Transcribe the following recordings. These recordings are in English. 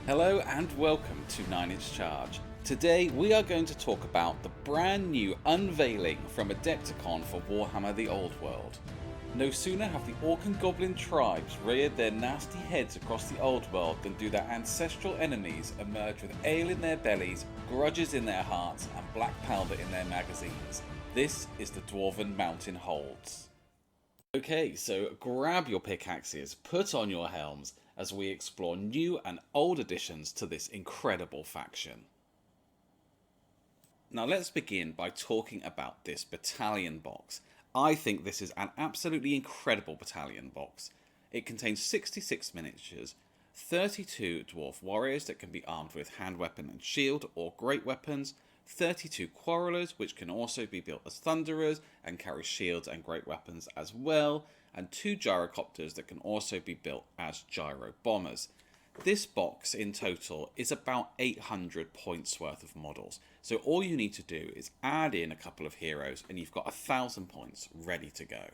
Hello and welcome to 9 Inch Charge. Today we are going to talk about the brand new unveiling from Adepticon for Warhammer the Old World. No sooner have the Orc and Goblin tribes reared their nasty heads across the Old World than do their ancestral enemies emerge with ale in their bellies, grudges in their hearts and black powder in their magazines. This is the Dwarven Mountain Holds. Okay, so grab your pickaxes, put on your helms, as we explore new and old additions to this incredible faction. Now let's begin by talking about this Battalion Box. I think this is an absolutely incredible Battalion Box. It contains 66 miniatures, 32 Dwarf Warriors that can be armed with hand weapon and shield or great weapons, 32 Quarrelers which can also be built as Thunderers and carry shields and great weapons as well, and 2 Gyrocopters that can also be built as Gyro Bombers. This box in total is about 800 points worth of models, so all you need to do is add in a couple of heroes and you've got 1000 points ready to go.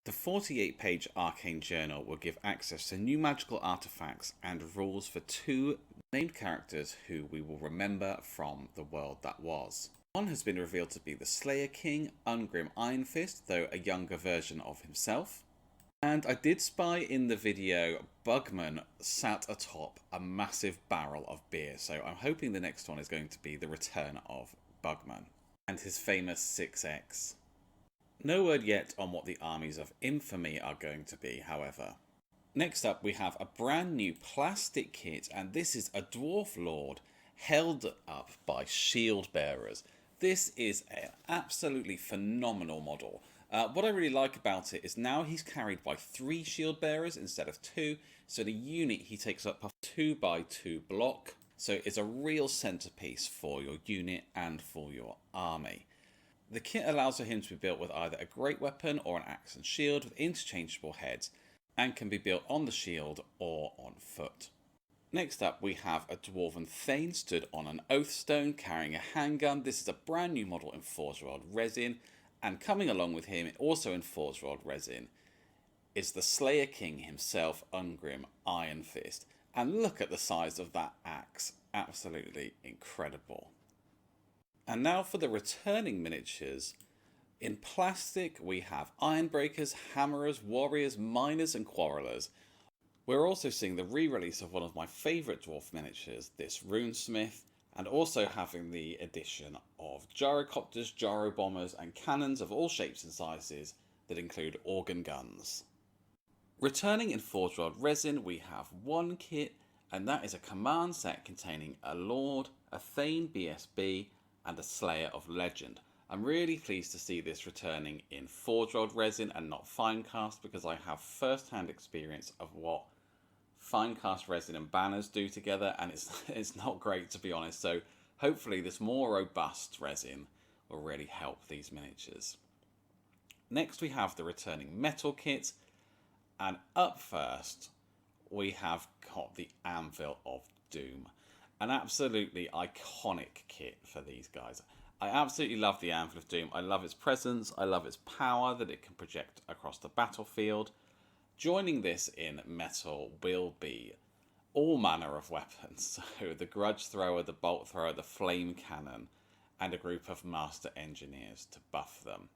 The 48-page Arcane Journal will give access to new magical artifacts and rules for 2 named characters who we will remember from the world that was. One has been revealed to be the Slayer King, Ungrim Iron Fist, though a younger version of himself. And I did spy in the video Bugman sat atop a massive barrel of beer, so I'm hoping the next one is going to be the return of Bugman and his famous 6X. No word yet on what the armies of infamy are going to be, however. Next up we have a brand new plastic kit, and this is a Dwarf Lord held up by Shieldbearers. This is an absolutely phenomenal model. What I really like about it is now he's carried by 3 Shieldbearers instead of 2, so the unit he takes up a 2x2 block, so it's a real centerpiece for your unit and for your army. The kit allows for him to be built with either a great weapon or an axe and shield with interchangeable heads, and can be built on the shield or on foot. Next up we have a Dwarfen Thane stood on an Oath Stone carrying a handgun. This is a brand new model in Forge World resin, and coming along with him, also in Forge World resin, is the Slayer King himself, Ungrim Iron Fist. And look at the size of that axe, absolutely incredible. And now for the returning miniatures. In plastic we have Ironbreakers, Hammerers, Warriors, Miners and Quarrelers. We're also seeing the re-release of one of my favourite dwarf miniatures, this Runesmith, and also having the addition of Gyrocopters, Gyro Bombers and cannons of all shapes and sizes that include organ guns. Returning in Forge World resin we have one kit, and that is a command set containing a Lord, a Thane BSB and a Slayer of Legend. I'm really pleased to see this returning in Forge World resin and not Finecast, because I have first-hand experience of what Finecast resin and banners do together, and it's not great, to be honest. So hopefully this more robust resin will really help these miniatures. Next we have the returning metal kit, and up first we have got the Anvil of Doom, an absolutely iconic kit for these guys. I absolutely love the Anvil of Doom. I love its presence, I love its power that it can project across the battlefield. Joining this in metal will be all manner of weapons, so the Grudge Thrower, the Bolt Thrower, the Flame Cannon, and a group of Master Engineers to buff them.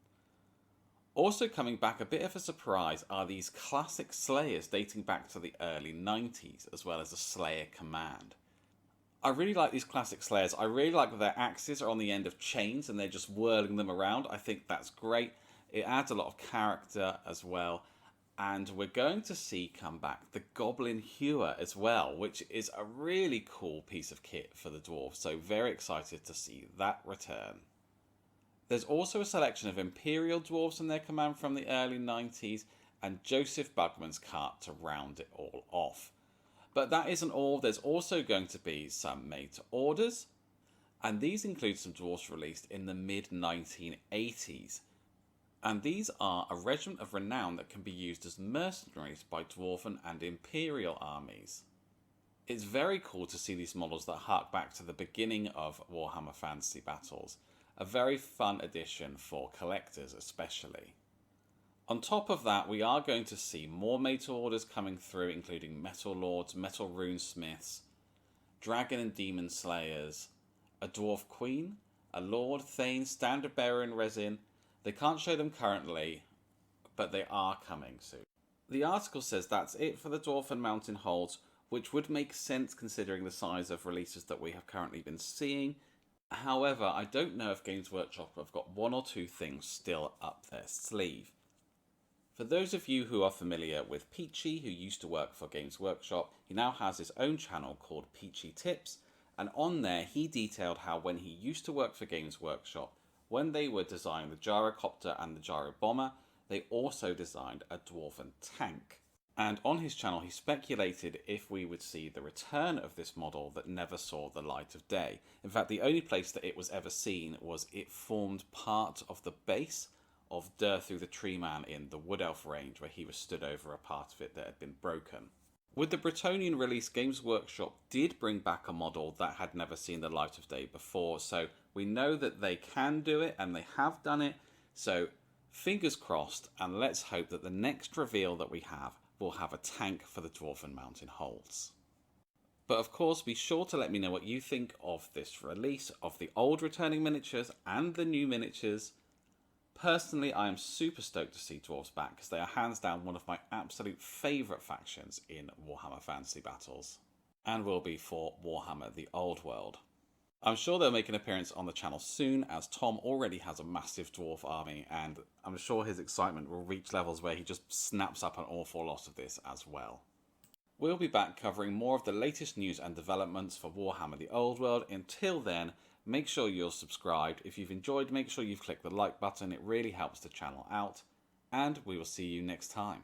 Also coming back, a bit of a surprise, are these classic Slayers dating back to the early 90s, as well as a Slayer Command. I really like these classic Slayers. I really like that their axes are on the end of chains and they're just whirling them around. I think that's great. It adds a lot of character as well. And we're going to see come back the Goblin Hewer as well, which is a really cool piece of kit for the dwarves. So very excited to see that return. There's also a selection of Imperial Dwarves in their command from the early 90s, and Joseph Bugman's cart to round it all off. But that isn't all. There's also going to be some made to orders, and these include some dwarves released in the mid-1980s. And these are a regiment of renown that can be used as mercenaries by Dwarven and Imperial armies. It's very cool to see these models that hark back to the beginning of Warhammer Fantasy Battles. A very fun addition for collectors especially. On top of that, we are going to see more made to orders coming through, including Metal Lords, Metal Runesmiths, dragon and demon slayers, a dwarf queen, a lord, thane, standard bearer in resin. They can't show them currently, but they are coming soon. The article says that's it for the Dwarfen Mountain holds, which would make sense considering the size of releases that we have currently been seeing. However, I don't know if Games Workshop have got one or two things still up their sleeve. For those of you who are familiar with Peachy, who used to work for Games Workshop, he now has his own channel called Peachy Tips, and on there he detailed how when he used to work for Games Workshop, when they were designing the gyrocopter and the gyro bomber, they also designed a Dwarfen Tank. And on his channel he speculated if we would see the return of this model that never saw the light of day. In fact, the only place that it was ever seen was it formed part of the base of Through the Tree Man in the Wood Elf range, where he was stood over a part of it that had been broken. With the Bretonnian release, Games Workshop did bring back a model that had never seen the light of day before, so we know that they can do it, and they have done it, so fingers crossed, and let's hope that the next reveal that we have will have a tank for the Dwarfen Mountain holds. But of course, be sure to let me know what you think of this release, of the old returning miniatures and the new miniatures. Personally, I am super stoked to see Dwarves back, because they are hands down one of my absolute favourite factions in Warhammer Fantasy Battles, and will be for Warhammer the Old World. I'm sure they'll make an appearance on the channel soon, as Tom already has a massive dwarf army, and I'm sure his excitement will reach levels where he just snaps up an awful lot of this as well. We'll be back covering more of the latest news and developments for Warhammer the Old World. Until then, make sure you're subscribed. If you've enjoyed, make sure you've clicked the like button, it really helps the channel out, and we will see you next time.